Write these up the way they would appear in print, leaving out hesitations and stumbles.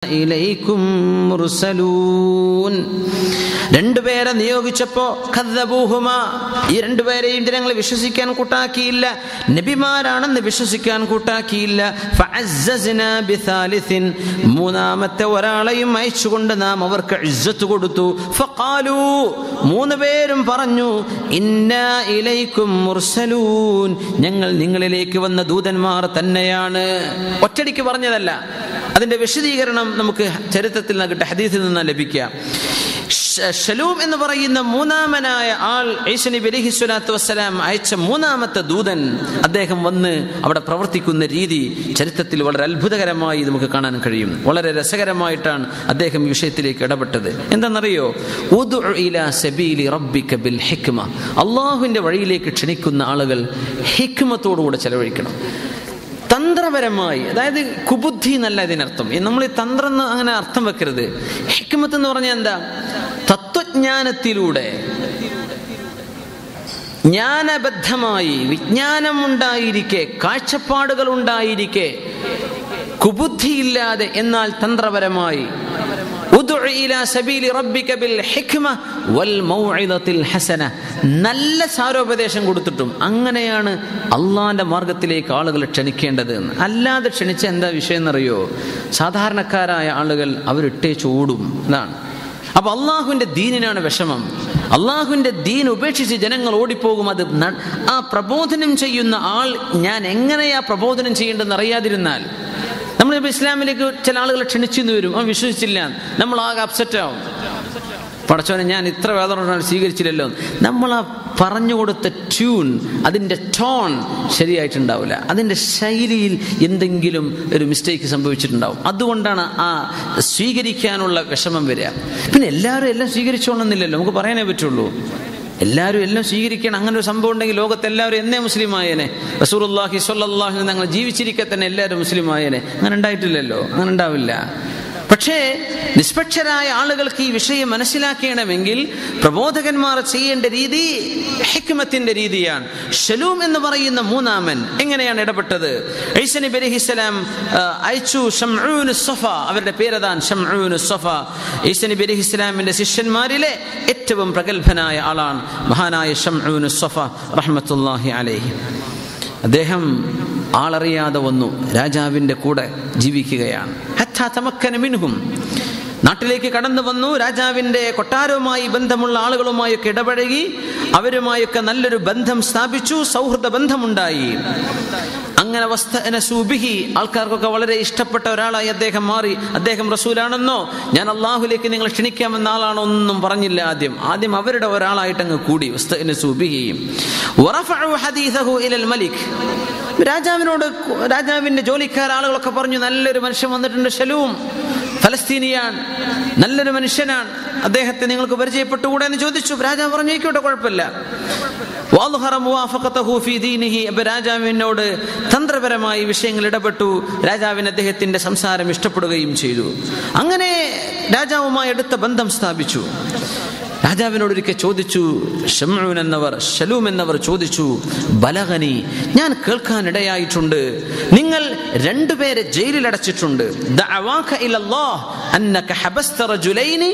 ഇലൈക്കും മുർസലൂൻ. രണ്ടുപേരെ നിയോഗിച്ചപ്പോ കദ്ദബൂഹുമാ, ഈ രണ്ടുപേരെയും ജനങ്ങൾ വിശ്വസിക്കാൻ കൂട്ടാക്കിയില്ല, നബിമാരാണെന്ന് വിശ്വസിക്കാൻ കൂട്ടാക്കിയില്ല. ഫഅസ്സസ്നാ ബിസാലിസിൻ, മൂന്നാമത്തെ ഒരാളെയും അയച്ചുകൊണ്ട് നാം അവർക്ക് ഇസ്സത്ത് കൊടുത്തു. ഫഖാലൂ, മൂന്നുപേരും പറഞ്ഞു, ഇന്നാ ഇലൈക്കും മുർസലൂൻ, ഞങ്ങൾ നിങ്ങളിലേക്ക് വന്ന ദൂതന്മാർ തന്നെയാണ്. ഒറ്റടിക്ക് പറഞ്ഞതല്ല, അതിന്റെ വിശദീകരണം നമുക്ക് ചരിത്രത്തിൽ നിന്ന് കിട്ടുക, ഹദീസിൽ നിന്ന് ലഭിക്കുക. ശലൂം എന്ന് പറയുന്ന മൂന്നാമനായ ആൾ, ഈസ നബി അലൈഹി സ്വലാത്തു വസ്സലാം അയച്ച മൂന്നാമത്തെ ദൂതൻ, അദ്ദേഹം വന്ന് അവിടെ പ്രവർത്തിക്കുന്ന രീതി ചരിത്രത്തിൽ വളരെ അത്ഭുതകരമായി നമുക്ക് കാണാൻ കഴിയും. വളരെ രസകരമായിട്ടാണ് അദ്ദേഹം ഈ വിഷയത്തിലേക്ക് ഇടപെട്ടത്. എന്താണെന്നറിയോ? ഉദ്ഉ ഇലാ സബീലി റബ്ബിക ബിൽ ഹിക്മ, അള്ളാഹുവിന്റെ വഴിയിലേക്ക് ക്ഷണിക്കുന്ന ആളുകൾ ഹിക്മത്തോടുകൂടെ ചെലവഴിക്കണം. തന്ത്രപരമായി, അതായത് കുബുദ്ധി എന്നല്ല ഇതിനർത്ഥം. നമ്മൾ ഈ തന്ത്രം എന്ന് അങ്ങനെ അർത്ഥം വെക്കരുത്. ഹിക്മത്ത് എന്ന് പറഞ്ഞാൽ എന്താ? തത്വജ്ഞാനത്തിലൂടെ ജ്ഞാനബദ്ധമായി, വിജ്ഞാനം ഉണ്ടായിരിക്കെ, കാഴ്ചപ്പാടുകൾ ഉണ്ടായിരിക്കെ, കുബുദ്ധിയില്ലാതെ എന്നാൽ തന്ത്രപരമായി നല്ല സാരോപദേശം കൊടുത്തിട്ടും അങ്ങനെയാണ് അള്ളാന്റെ മാർഗത്തിലേക്ക് ആളുകൾ ക്ഷണിക്കേണ്ടത്. അല്ലാതെ ക്ഷണിച്ച എന്താ വിഷയം എന്നറിയോ? സാധാരണക്കാരായ ആളുകൾ അവരിട്ടേച്ച് ഓടും. അതാണ്. അപ്പൊ അള്ളാഹുവിന്റെ ദീനിനാണ് വിഷമം. അള്ളാഹുവിന്റെ ദീൻ ഉപേക്ഷിച്ച് ജനങ്ങൾ ഓടിപ്പോകും. അത് ആ പ്രബോധനം ചെയ്യുന്ന ആൾ ഞാൻ എങ്ങനെയാ പ്രബോധനം ചെയ്യേണ്ടതെന്ന് അറിയാതിരുന്നാൽ, നമ്മളിപ്പോൾ ഇസ്ലാമിലേക്ക് ചില ആളുകളെ ക്ഷണിച്ചെന്ന് വരും, അവൻ വിശ്വസിച്ചില്ല, നമ്മൾ ആകെ അപ്സെറ്റ് ആവും. പടച്ചോനെ, ഞാൻ ഇത്ര വേദന സ്വീകരിച്ചില്ലല്ലോ. നമ്മൾ ആ പറഞ്ഞു കൊടുത്ത ട്യൂൺ, അതിൻ്റെ ടോൺ ശരിയായിട്ടുണ്ടാവില്ല, അതിൻ്റെ ശൈലിയിൽ എന്തെങ്കിലും ഒരു മിസ്റ്റേക്ക് സംഭവിച്ചിട്ടുണ്ടാവും. അതുകൊണ്ടാണ് ആ സ്വീകരിക്കാനുള്ള വിഷമം വരിക. പിന്നെ എല്ലാവരും എല്ലാം സ്വീകരിച്ചോണമെന്നില്ലല്ലോ, നമുക്ക് പറയാനേ പറ്റുള്ളൂ. എല്ലാവരും എല്ലാം സ്വീകരിക്കണം. അങ്ങനെ ഒരു സംഭവം ഉണ്ടെങ്കിൽ ലോകത്തെല്ലാവരും എന്നേ മുസ്ലിം ആയേനെ. റസൂലുള്ളാഹി സ്വല്ലല്ലാഹു അലൈഹി ഞങ്ങൾ ജീവിച്ചിരിക്കെ തന്നെ എല്ലാവരും മുസ്ലിം ആയേനെ. അങ്ങനെ ഉണ്ടായിട്ടില്ലല്ലോ, അങ്ങനെ ഉണ്ടാവില്ല. പക്ഷേ നിഷ്പക്ഷരായ ആളുകൾക്ക് ഈ വിഷയം മനസ്സിലാക്കണമെങ്കിൽ പ്രബോധകന്മാർ ചെയ്യേണ്ട രീതി ഹിക്മത്തിന്റെ രീതിയാണ്. ശലൂം എന്ന് പറയുന്ന മൂന്നാമൻ എങ്ങനെയാണ് ഇടപെട്ടത്? ഈസ നബി അലൈഹിസ്സലാം അയച്ചു ശംഊൻ സഫ, അവരുടെ പേരതാണ് ശംഊൻ സഫ. ഈസ നബി അലൈഹിസ്സലാമിന്റെ ശിഷ്യന്മാരിലെ ഏറ്റവും പ്രഗത്ഭനായ ആളാണ് മഹാനായ ശംഊൻ സഫ റഹ്മത്തുള്ളാഹി അലൈഹി. അദ്ദേഹം ആളറിയാതെ വന്നു, രാജാവിന്റെ കൂടെ ജീവിക്കുകയാണ്. ഹത്താ തമക്കന മിൻഹും, നാട്ടിലേക്ക് കടന്നു വന്നു. രാജാവിന്റെ കൊട്ടാരവുമായി ബന്ധമുള്ള ആളുകളുമായൊക്കെ ഇടപഴകി, അവരുമായൊക്കെ നല്ലൊരു ബന്ധം സ്ഥാപിച്ചു, സൗഹൃദ ബന്ധമുണ്ടായി. അങ്ങനെ വസ്തഅനസൂബിഹി, ആൾക്കാർക്കൊക്കെ വളരെ ഇഷ്ടപ്പെട്ട ഒരാളായി അദ്ദേഹം മാറി. അദ്ദേഹം റസൂലാണെന്നോ, ഞാൻ അള്ളാഹുലേക്ക് നിങ്ങൾ ക്ഷണിക്കാമെന്ന ആളാണോ ഒന്നും പറഞ്ഞില്ല. ആദ്യം അവരുടെ ഒരാളായിട്ട് അങ്ങ് കൂടി. വസ്തഅനസൂബിഹി വറഫഉ ഹദീസഹു ഇലൽ മലിക്, രാജാവിനോട്, രാജാവിന്റെ ജോലിക്കാർ ആളുകളൊക്കെ പറഞ്ഞു, നല്ലൊരു മനുഷ്യൻ വന്നിട്ടുണ്ട്, ശലൂം, ഫലസ്തീനിയാണ്, നല്ലൊരു മനുഷ്യനാണ്, അദ്ദേഹത്തെ നിങ്ങൾക്ക് പരിചയപ്പെട്ടുകൂടെ എന്ന് ചോദിച്ചു. രാജാവ് പറഞ്ഞു, ആയിക്കോട്ടെ, കുഴപ്പമില്ല. രാജാവിനോട് തന്ത്രപരമായി വിഷയങ്ങൾ ഇടപെട്ടു. രാജാവിന് അദ്ദേഹത്തിന്റെ സംസാരം ഇഷ്ടപ്പെടുകയും ചെയ്തു. അങ്ങനെ രാജാവുമായി അടുത്ത ബന്ധം സ്ഥാപിച്ചു. രാജാവിനോട് ഒരിക്കൽ ചോദിച്ചു, ശലൂം എന്നവർ ചോദിച്ചു, ബലഗനി, ഞാൻ കേൾക്കാനിടയായിട്ടുണ്ട്, നിങ്ങൾ രണ്ടുപേരെ ജയിലിൽ അടച്ചിട്ടുണ്ട്. ദഅവാക ഇലല്ലാഹ് അന്നക ഹബസ്ത റജുലൈനി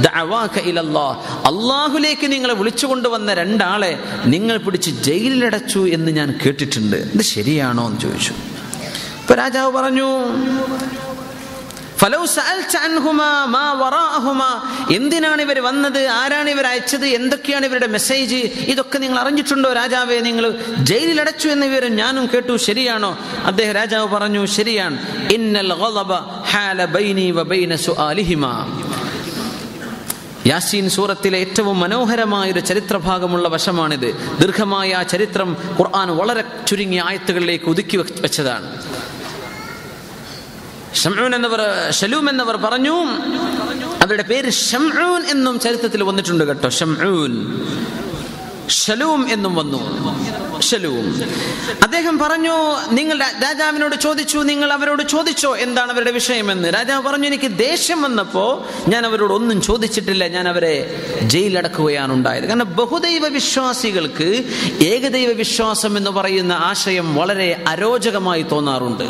ദഅവാക ഇലല്ലാഹ്, അല്ലാഹുവിലേക്ക് നിങ്ങളെ വിളിച്ചുകൊണ്ടുവന്ന രണ്ടാളെ നിങ്ങൾ പിടിച്ച് ജയിലിലടച്ചു എന്ന് ഞാൻ കേട്ടിട്ടുണ്ട്. ഇത് ശരിയാണോ എന്ന് ചോദിച്ചു. ഇപ്പൊ രാജാവ് പറഞ്ഞു, എന്തിനാണ് ഇവർ വന്നത്, ആരാണ് ഇവർ അയച്ചത്, എന്തൊക്കെയാണ് ഇവരുടെ മെസ്സേജ്, ഇതൊക്കെ നിങ്ങൾ അറിഞ്ഞിട്ടുണ്ടോ രാജാവേ? നിങ്ങൾ ജയിലിലടച്ചു എന്ന വിവരം ഞാനും കേട്ടു, ശരിയാണോ? രാജാവ് പറഞ്ഞു, ശരിയാണ്. ഇന്നൽ ഗളബ ഹാല ബൈനി വബൈന സുആലിഹിമാ, യാസീൻ സൂറത്തിലെ ഏറ്റവും മനോഹരമായൊരു ചരിത്രഭാഗമുള്ള വശമാണിത്. ദീർഘമായ ആ ചരിത്രം ഖുർആൻ വളരെ ചുരുങ്ങിയ ആയത്തുകളിലേക്ക് ഒതുക്കി വെച്ചതാണ്. ശലൂം എന്നവർ പറഞ്ഞു, അവരുടെ പേര് ശംഊൻ എന്നും ചരിത്രത്തിൽ വന്നിട്ടുണ്ട് കേട്ടോ. ശംഊൻ, ശലൂം എന്നും വന്നു. ശലൂം അദ്ദേഹം പറഞ്ഞു, നിങ്ങൾ രാജാവിനോട് ചോദിച്ചു, നിങ്ങൾ അവരോട് ചോദിച്ചോ എന്താണ് അവരുടെ വിഷയമെന്ന്? രാജാവ് പറഞ്ഞു, എനിക്ക് ദേഷ്യം വന്നപ്പോ ഞാൻ അവരോട് ഒന്നും ചോദിച്ചിട്ടില്ല, ഞാൻ അവരെ ജയിലടക്കുകയാണ് ഉണ്ടായത്. കാരണം ബഹുദൈവ വിശ്വാസികൾക്ക് ഏകദൈവ വിശ്വാസം എന്ന് പറയുന്ന ആശയം വളരെ അരോചകമായി തോന്നാറുണ്ട്.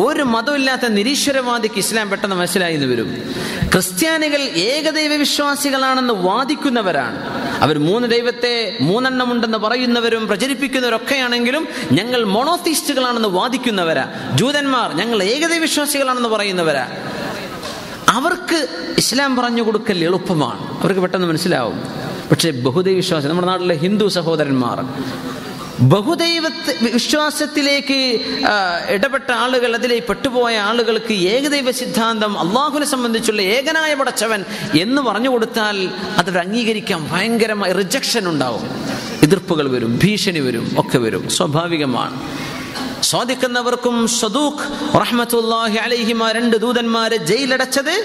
ഒരു മതമില്ലാത്ത നിരീശ്വരവാദിക്ക് ഇസ്ലാം പെട്ടെന്ന് മനസ്സിലായി എന്ന് വരും. ക്രിസ്ത്യാനികൾ ഏകദൈവ വിശ്വാസികളാണെന്ന് വാദിക്കുന്നവരാണ്. അവർ 3 ദൈവത്തെ 3 എണ്ണമുണ്ടെന്ന് പറയുന്നവരും പ്രചരിപ്പിക്കുന്നവരൊക്കെയാണെങ്കിലും ഞങ്ങൾ മോണോത്തീസ്റ്റുകളാണെന്ന് വാദിക്കുന്നവരാ. ജൂതന്മാർ ഞങ്ങൾ ഏകദൈവ വിശ്വാസികളാണെന്ന് പറയുന്നവരാ. അവർക്ക് ഇസ്ലാം പറഞ്ഞു കൊടുക്കൽ എളുപ്പമാണ്, അവർക്ക് പെട്ടെന്ന് മനസ്സിലാവും. പക്ഷെ ബഹുദൈവ വിശ്വാസം, നമ്മുടെ നാട്ടിലെ ഹിന്ദു സഹോദരന്മാർ ബഹുദൈവ വിശ്വാസത്തിലേക്ക് ഇടപെട്ട ആളുകൾ, അതിലേക്ക് പെട്ടുപോയ ആളുകൾക്ക് ഏകദൈവ സിദ്ധാന്തം, അള്ളാഹുവിനെ സംബന്ധിച്ചുള്ള ഏകനായ പടച്ചവൻ എന്ന് പറഞ്ഞു കൊടുത്താൽ അത് അംഗീകരിക്കാൻ ഭയങ്കരമായ റിജക്ഷൻ ഉണ്ടാവും, എതിർപ്പുകൾ വരും, ഭീഷണി വരും, ഒക്കെ വരും, സ്വാഭാവികമാണ്. സ്വാദിക്കുന്നവർക്കും സദൂഖ് റഹ്മത്തുള്ളാഹി അലൈഹിമ 2 ദൂതന്മാരെ ജയിലടച്ചത്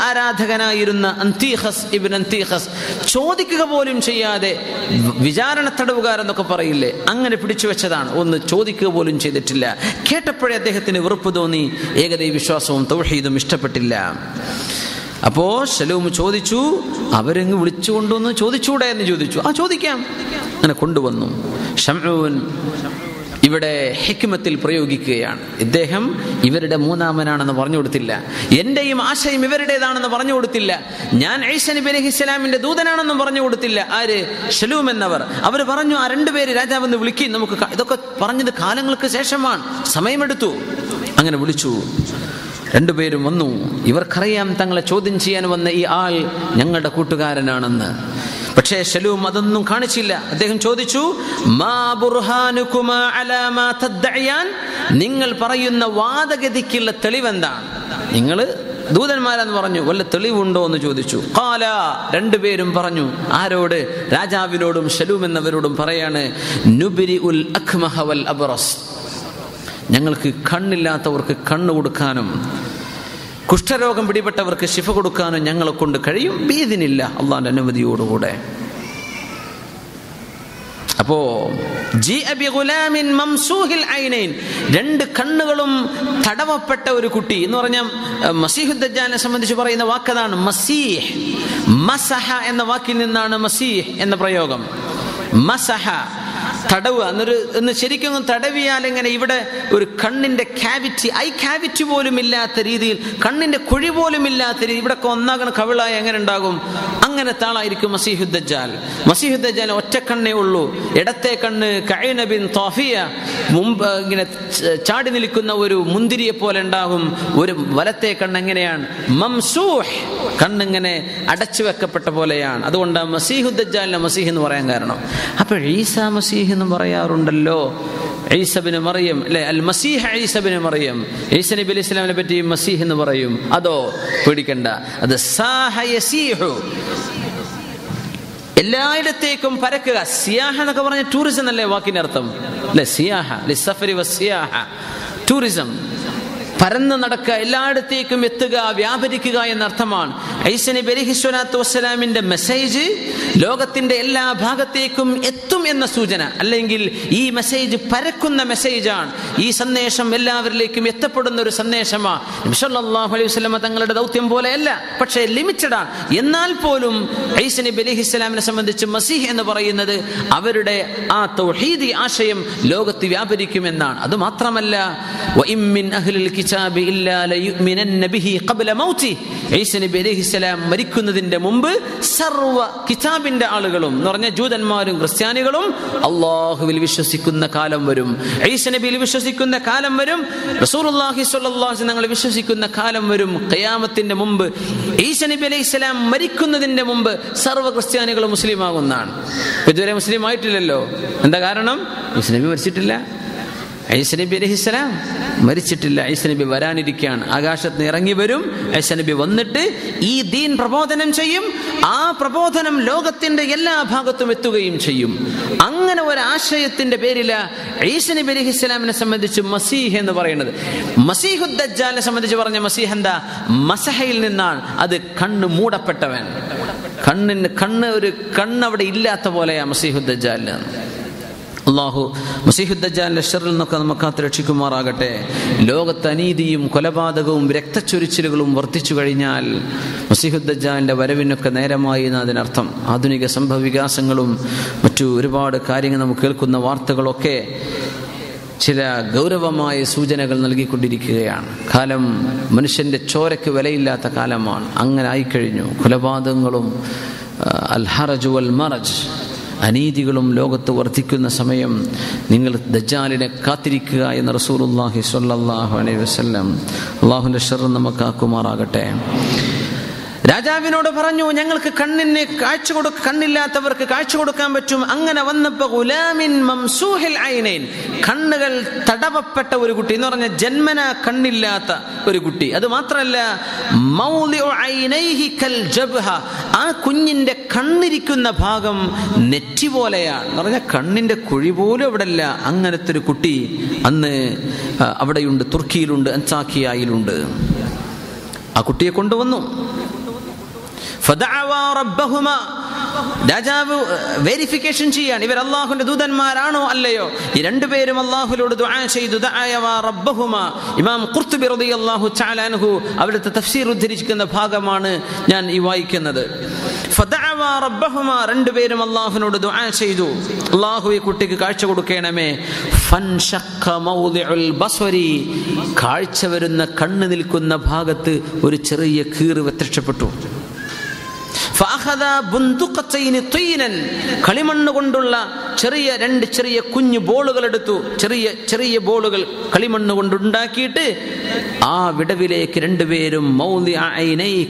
ആരാധകനായിരുന്ന അന്തീഖസ് ഇബ്നു അന്തീഖസ് ചോദിക്കുക പോലും ചെയ്യാതെ, വിചാരണ തടവുകാരെന്നൊക്കെ പറയില്ലേ, അങ്ങനെ പിടിച്ചു വെച്ചതാണ്. ഒന്ന് ചോദിക്കുക പോലും ചെയ്തിട്ടില്ല. കേട്ടപ്പോഴേ അദ്ദേഹത്തിന് വെറുപ്പ് തോന്നി, ഏകദൈവ വിശ്വാസവും തൗഹീദും ഇഷ്ടപ്പെട്ടില്ല. അപ്പോ ശലൂം ചോദിച്ചു, അവരങ്ങ് വിളിച്ചുകൊണ്ടുവന്ന് ചോദിച്ചൂടെ എന്ന് ചോദിച്ചു. ചോദിക്കാം. അങ്ങനെ കൊണ്ടുവന്നു. ശംഊൻ ഇവിടെ ഹിക്മത്തിൽ പ്രയോഗിക്കുകയാണ്. ഇദ്ദേഹം ഇവരുടെ മൂന്നാമനാണെന്ന് പറഞ്ഞു കൊടുത്തില്ല, എന്റെയും ആശയം ഇവരുടേതാണെന്ന് പറഞ്ഞു കൊടുത്തില്ല, ഞാൻ ഈസ നബി അലൈഹിസ്സലാമിന്റെ ദൂതനാണെന്നും പറഞ്ഞു കൊടുത്തില്ല. ആര്? ശലൂം എന്നവർ. അവർ പറഞ്ഞു, ആ 2 പേര് രാജാവെന്ന് വിളിക്കും, നമുക്ക് ഇതൊക്കെ പറഞ്ഞത് കാലങ്ങൾക്ക് ശേഷമാണ്, സമയമെടുത്തു. അങ്ങനെ വിളിച്ചു. 2 പേരും വന്നു. ഇവർക്കറിയാം തങ്ങളെ ചോദ്യം ചെയ്യാൻ വന്ന ഈ ആൾ ഞങ്ങളുടെ കൂട്ടുകാരനാണെന്ന്. പക്ഷേ ശലൂം അതൊന്നും കാണിച്ചില്ല. അദ്ദേഹം ചോദിച്ചു, മാ ബുർഹാനുകുമാ അലാ മാ തദ്ദഇയാൻ, നിങ്ങൾ പറയുന്ന വാദഗതിക്കുള്ള തെളിവെന്താണ്? നിങ്ങൾ ദൂതന്മാരെന്ന് പറഞ്ഞു, വല്ല തെളിവുണ്ടോ എന്ന് ചോദിച്ചു. ഖാല, 2 പേരും പറഞ്ഞു. ആരോട്? രാജാവിനോടും ശലൂം എന്നവരോടും പറയാണ്, നുബ്രിഉൽ അക്മഹ വൽ അബ്റസ്, ഞങ്ങൾക്ക് കണ്ണില്ലാത്തവർക്ക് കണ്ണ് കൊടുക്കാനും കുഷ്ഠരോഗം പിടിപെട്ടവർക്ക് ശിഫ കൊടുക്കാനും ഞങ്ങളെ കൊണ്ട് കഴിയും, ബീദിനില്ല, അള്ളാന്റെ അനുമതിയോടുകൂടെ. അപ്പോ 2 കണ്ണുകളും തടവപ്പെട്ട ഒരു കുട്ടി എന്ന് പറഞ്ഞാൽ മസീഹുദ് ദജ്ജാലിനെ സംബന്ധിച്ച് പറയുന്ന വാക്കതാണ് മസീഹ്. മസഹ എന്ന വാക്കിൽ നിന്നാണ് മസീഹ് എന്ന പ്രയോഗം. മസഹ, തടവുക എന്ന് ശരിക്കും തടവിയാൽ എങ്ങനെ ഇവിടെ ഒരു കണ്ണിന്റെ ക്യാവിറ്റി, ഐ ക്യാവിറ്റി പോലും ഇല്ലാത്ത രീതിയിൽ, കണ്ണിന്റെ കുഴി പോലും ഇല്ലാത്ത രീതി, ഇവിടെ ഒന്നാകണ കവിളായി എങ്ങനെ ഉണ്ടാകും? അങ്ങനെ താളായിരിക്കും മസീഹുദ് ദജ്ജാൽ. മസീഹുദ് ദജ്ജാൽ ഒറ്റ കണ്ണേ ഉള്ളൂ. ഇടത്തെ കണ്ണ് കഅന ബിൻ താഫിയ, മുമ്പ് ഇങ്ങനെ ചാടി നിൽക്കുന്ന ഒരു മുന്തിരിയെ പോലെ ഉണ്ടാകും. ഒരു വലത്തെ കണ്ണ് എങ്ങനെയാണ്? മംസൂഹ്, കണ്ണിങ്ങനെ അടച്ചു വെക്കപ്പെട്ട പോലെയാണ്. അതുകൊണ്ടാണ് മസീഹുദ് ദജ്ജാലിനെ മസീഹ് എന്ന് പറയാൻ കാരണം. അപ്പോൾ ഈസാ മസീഹ് എന്നും പറയാറുണ്ടല്ലോ. ഈസ ഇബ്നു മറിയം അല്ലെ, അൽ മസീഹ് ഈസ ഇബ്നു മറിയം. ഈസ നബി അലൈഹി സ്വലാമിനെ പറ്റി മസീഹ് എന്ന് പറയും. അതോ പേടിക്കണ്ട, അത് സാഹ യസീഹു, എല്ലായിടത്തേക്കും പരക്കുക. സിയാഹ എന്നൊക്കെ പറഞ്ഞ ടൂറിസം എന്നല്ലേ വാക്കിന്റെ അർത്ഥം അല്ലെ? സിയാഹ ലിസ്സഫരി വസ്സിയാഹ, ടൂറിസം, പരന്ന് നടക്കുക, എല്ലായിടത്തേക്കും എത്തുക, വ്യാപരിക്കുക എന്നർത്ഥമാണ്. ഈസ നബി അലൈഹിസ്സലാത്തു വസ്സലാമിന്റെ മെസ്സേജ് ലോകത്തിന്റെ എല്ലാ ഭാഗത്തേക്കും എത്തും എന്ന സൂചന, അല്ലെങ്കിൽ ഈ മെസ്സേജ് പരക്കുന്ന മെസ്സേജാണ്. ഈ സന്ദേശം എല്ലാവരിലേക്കും എത്തപ്പെടുന്ന ഒരു സന്ദേശമാണ്. നബി സല്ലല്ലാഹു അലൈഹി വസല്ലം തങ്ങളുടെ ദൗത്യം പോലെയല്ല, പക്ഷേ ലിമിറ്റഡാണ്. എന്നാൽ പോലും ഈസ നബി അലൈഹിസ്സലാമിനെ സംബന്ധിച്ച് മസീഹ് എന്ന് പറയുന്നത് അവരുടെ ആ തൗഹീദി ആശയം ലോകത്ത് വ്യാപരിക്കുമെന്നാണ്. അത് മാത്രമല്ല, വഇൻ മിൻ അഹ്ലിൽ കിതാബി ഇല്ലാ ലയുമിനന്ന ബിഹി ഖബ്ല മൗതി, ഈസ നബി അലൈഹിസ്സലാം മരിക്കുന്നതിന്റെ മുമ്പ് സർവ്വ കിതാബിന്റെ ആളുകളും എന്ന് പറഞ്ഞ ജൂതന്മാരും ക്രിസ്ത്യാനികളും അല്ലാഹുവിൽ വിശ്വസിക്കുന്ന കാലം വരും, ഈസ നബിയിൽ വിശ്വസിക്കുന്ന കാലം വരും, റസൂലുള്ളാഹി സ്വല്ലല്ലാഹു അലൈഹി വസല്ലം വിശ്വസിക്കുന്ന കാലം വരും. ഖിയാമത്തിന്റെ മുമ്പ്, ഈസ നബി അലൈഹിസ്സലാം മരിക്കുന്നതിന്റെ മുമ്പ് സർവ്വ ക്രിസ്ത്യാനികളും മുസ്ലിം ആകുന്നതാണ്. ഇതുവരെ മുസ്ലിം ആയിട്ടില്ലല്ലോ. എന്താ കാരണം? ഈസ നബി മരിച്ചിട്ടില്ല. ഈസ നബി അലൈഹിസ്സലാം മരിച്ചിട്ടില്ല. ഈസ നബി വരാനിരിക്കുകയാണ്. ആകാശത്ത് നിന്ന് ഇറങ്ങി വരും. ഈസ നബി വന്നിട്ട് ഈ ദീൻ പ്രബോധനം ചെയ്യും. ആ പ്രബോധനം ലോകത്തിന്റെ എല്ലാ ഭാഗത്തും എത്തുകയും ചെയ്യും. അങ്ങനെ ഒരു ആശയത്തിന്റെ പേരില ഈസ നബി അലൈഹിസ്സലാമിനെ സംബന്ധിച്ച് മസീഹ് എന്ന് പറയുന്നത്. മസീഹുദ് ദജ്ജാലിനെ സംബന്ധിച്ച് പറഞ്ഞ മസീഹ് എന്താ? മസഹയിൽ നിന്നാണ്. അത് കണ്ണ് മൂടപ്പെട്ടവൻ, ഒരു കണ്ണ് അവിടെ ഇല്ലാത്ത പോലെയാ മസീഹുദ് ദജ്ജാലിന്. അല്ലാഹു മസീഹുദ് ദജ്ജാലിന്റെ ശർറിൽ നിന്നൊക്കെ നമുക്ക് രക്ഷിക്കുമാറാകട്ടെ. ലോകത്ത് അനീതിയും കൊലപാതകവും രക്തച്ചൊരിച്ചിലുകളും വർദ്ധിച്ചു കഴിഞ്ഞാൽ മസീഹുദ് ദജ്ജാലിന്റെ വരവിനൊക്കെ നേരമായി എന്ന് അതിനർത്ഥം. ആധുനിക സംഭവ വികാസങ്ങളും മറ്റു ഒരുപാട് കാര്യങ്ങൾ നമുക്ക് കേൾക്കുന്ന വാർത്തകളൊക്കെ ചില ഗൗരവമായ സൂചനകൾ നൽകിക്കൊണ്ടിരിക്കുകയാണ്. കാലം മനുഷ്യന്റെ ചോരയ്ക്ക് വിലയില്ലാത്ത കാലമാണ്. അങ്ങനെ ആയിക്കഴിഞ്ഞു. കൊലപാതകങ്ങളും അൽ ഹറജ് വൽ മറജ്, അനീതികളും ലോകത്ത് വർദ്ധിക്കുന്ന സമയം നിങ്ങൾ ദജ്ജാലിനെ കാത്തിരിക്കുക എന്ന് റസൂലുള്ളാഹി സ്വല്ലല്ലാഹു അലൈഹി വസല്ലം. അല്ലാഹുവിന്റെ ശർറ് നമുക്കാക്കുമാറാകട്ടെ. രാജാവിനോട് പറഞ്ഞു, ഞങ്ങൾക്ക് കണ്ണില്ലാത്തവർക്ക് കാഴ്ച കൊടുക്കാൻ പറ്റും. അങ്ങനെ വന്നപ്പോൾ ഗുലാമിൻ മംസൂഹിൽ ഐനൈൻ, കണ്ണുകൾ തടവപ്പെട്ട ഒരു കുട്ടി എന്ന് പറഞ്ഞ ജന്മന കണ്ണില്ലാത്ത ഒരു കുട്ടി. അത് മാത്രമല്ല മൗദിഉ ഐനൈഹി കൽ ജബ്ഹ, ആ കുഞ്ഞിന്റെ കണ്ണിരിക്കുന്ന ഭാഗം നെറ്റി പോലെയാണ് എന്ന് പറഞ്ഞാൽ കണ്ണിന്റെ കുഴി പോലും അവിടെ ഇല്ല. അങ്ങനത്തെ ഒരു കുട്ടി അന്ന് അവിടെയുണ്ട്, തുർക്കിയിലുണ്ട്, അൻസാക്കിയയിലുണ്ട്. ആ കുട്ടിയെ കൊണ്ടുവന്നു. രാജാവ് വെരിഫിക്കേഷൻ ചെയ്യാൻ ഇവർ അള്ളാഹുവിന്റെ ദൂതന്മാരാണോ അല്ലയോ. ഈ രണ്ടുപേരും അള്ളാഹുവിനോട് ദുആ ചെയ്തു. ഇമാം ഖുർത്തുബി റളിയല്ലാഹു തആല അൻഹു അവിടുത്തെ തഫ്സീർ ഉദ്ധരിക്കുന്ന ഭാഗമാണ് ഞാൻ ഈ വായിക്കുന്നത്. രണ്ടുപേരും അള്ളാഹുവിനോട് ദുആ ചെയ്തു, അള്ളാഹു ഈ കുട്ടിക്ക് കാഴ്ച കൊടുക്കണമേ. കാഴ്ച വരുന്ന കണ്ണ് നിൽക്കുന്ന ഭാഗത്ത് ഒരു ചെറിയ കീറ് പ്രത്യക്ഷപ്പെട്ടു. കളിമണ്ണ് കൊണ്ടുള്ള രണ്ട് ചെറിയ കുഞ്ഞു ബോളുകൾ എടുത്തു. ചെറിയ ബോളുകൾ കളിമണ്ണ് കൊണ്ടുണ്ടാക്കിയിട്ട് ആ വിടവിലേക്ക് രണ്ടുപേരും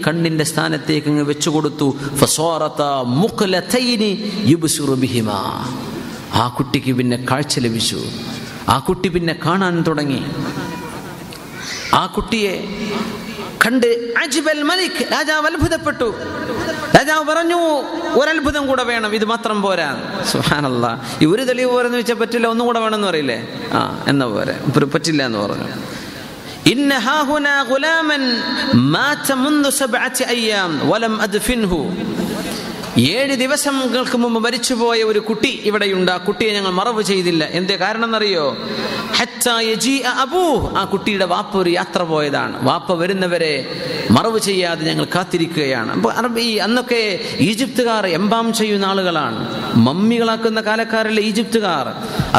കണ്ണിന്റെ സ്ഥാനത്തേക്ക് അങ്ങ് വെച്ചു കൊടുത്തു. ആ കുട്ടിക്ക് പിന്നെ കാഴ്ച ലഭിച്ചു. ആ കുട്ടി പിന്നെ കാണാൻ തുടങ്ങി. ആ കുട്ടിയെ കണ്ട് അജ്ബൽ മലിക്, രാജാവ് അത്ഭുതപ്പെട്ടു. രാജാവ് പറഞ്ഞു, ഒരത്ഭുതം കൂടെ വേണം, ഇത് മാത്രം പോരാ. സുബ്ഹാനല്ലാഹ്, ഈ ഒരു തെളിവ് പോരെന്ന് വെച്ചാൽ പറ്റില്ല, ഒന്നും കൂടെ വേണമെന്ന് പറയില്ലേ? എന്നാ പോരെ, പറ്റില്ല എന്ന് പറഞ്ഞു. ഇന്ന ഹാഹുനാ ഗുലാമൻ മാത മുൻദു 7 അയ്യാം വലം അദ്ഫിൻഹു, 7 ദിവസങ്ങൾക്ക് മുമ്പ് മരിച്ചുപോയ ഒരു കുട്ടി ഇവിടെയുണ്ട്. ആ കുട്ടിയെ ഞങ്ങൾ മറവ് ചെയ്തില്ല. എന്തേ കാരണം എന്നറിയോ? ആ കുട്ടിയുടെ വാപ്പ ഒരു യാത്ര പോയതാണ്. വാപ്പ വരുന്നവരെ മറവ് ചെയ്യാതെ ഞങ്ങൾ കാത്തിരിക്കുകയാണ്. അന്നൊക്കെ ഈജിപ്തുകാർ എംബാം ചെയ്യുന്ന ആളുകളാണ്, മമ്മികളാക്കുന്ന കാലക്കാരിലെ ഈജിപ്തുകാർ.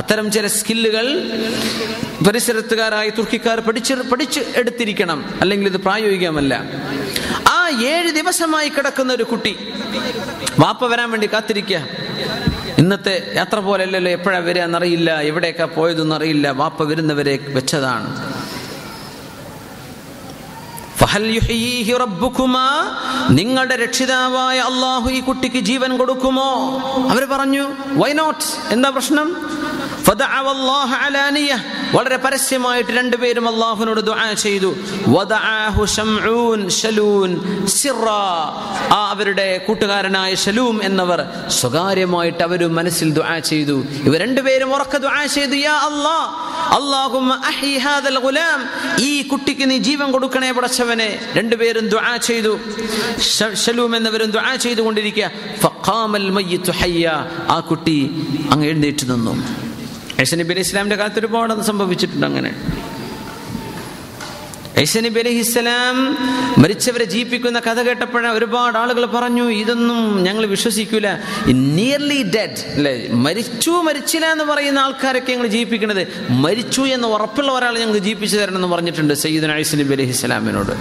അത്തരം ചില സ്കില്ലുകൾ പരിസരത്തുകാരായ തുർക്കിക്കാർ പഠിച്ച് എടുത്തിരിക്കണം, അല്ലെങ്കിൽ ഇത് പ്രായോഗികമല്ല. ആ 7 ദിവസമായി കിടക്കുന്ന ഒരു കുട്ടി വാപ്പ വരാൻ വേണ്ടി കാത്തിരിക്കുക. ഇന്നത്തെ യാത്ര പോലെയല്ലല്ലോ, എപ്പോഴാ വരികയെന്നറിയില്ല, എവിടേക്കാ പോയതെന്നറിയില്ല. വാപ്പ വരുന്നവരെ വെച്ചതാണ്. നിങ്ങളുടെ രക്ഷിതാവായ അല്ലാഹു ഈ കുട്ടിക്ക് ജീവൻ കൊടുക്കുമോ? അവർ പറഞ്ഞു, വൈ നോട്ട്, എന്താ പ്രശ്നം? വളരെ പരസ്യമായിട്ട് രണ്ടുപേരും അല്ലാഹുവിനോട് ദുആ ചെയ്തു. അവരുടെ കൂട്ടുകാരനായ ശലൂം എന്നവർ സ്വകാര്യമായിട്ട് അവരും മനസ്സിൽ ദുആ ചെയ്തു. ഇവർ രണ്ടുപേരും ഉറക്കെ ദുആ ചെയ്തു, യാ അല്ലാഹ്, അല്ലാഹുമ്മ അഹ്യി ഹാദൽ ഗുലാം, ഈ കുട്ടിക്ക് നീ ജീവൻ കൊടുക്കണേ പടച്ചവനെ. രണ്ടുപേരും ദുആ ചെയ്തു. ശലൂം എന്നവരും ദുആ ചെയ്തുകൊണ്ടിരിക്കുക. ഫഖാമൽ മയ്യിതു ഹയ്യ, ആ കുട്ടി അങ്ങ് എഴുന്നേറ്റ് നിന്നു. ഈസാ നബി അലൈഹി ഇസ്ലാമിന്റെ കാലത്ത് ഒരുപാട് സംഭവിച്ചിട്ടുണ്ട്. അങ്ങനെ ഈസാ നബി അലൈഹിസ്സലാം മരിച്ചവരെ ജീവിപ്പിക്കുന്ന കഥ കേട്ടപ്പോഴ ഒരുപാട് ആളുകൾ പറഞ്ഞു, ഇതൊന്നും ഞങ്ങൾ വിശ്വസിക്കൂല. നിയർലി ഡെഡ് അല്ലെ, മരിച്ചില്ല എന്ന് പറയുന്ന ആൾക്കാരൊക്കെ ഞങ്ങൾ ജീവിപ്പിക്കുന്നത്, മരിച്ചു എന്ന് ഉറപ്പുള്ള ഒരാൾ ഞങ്ങൾ ജീവിപ്പിച്ചു തരണം എന്ന് പറഞ്ഞിട്ടുണ്ട് സയ്യിദുനാ ഈസാ നബി അലൈഹിസ്സലാമിനോട്.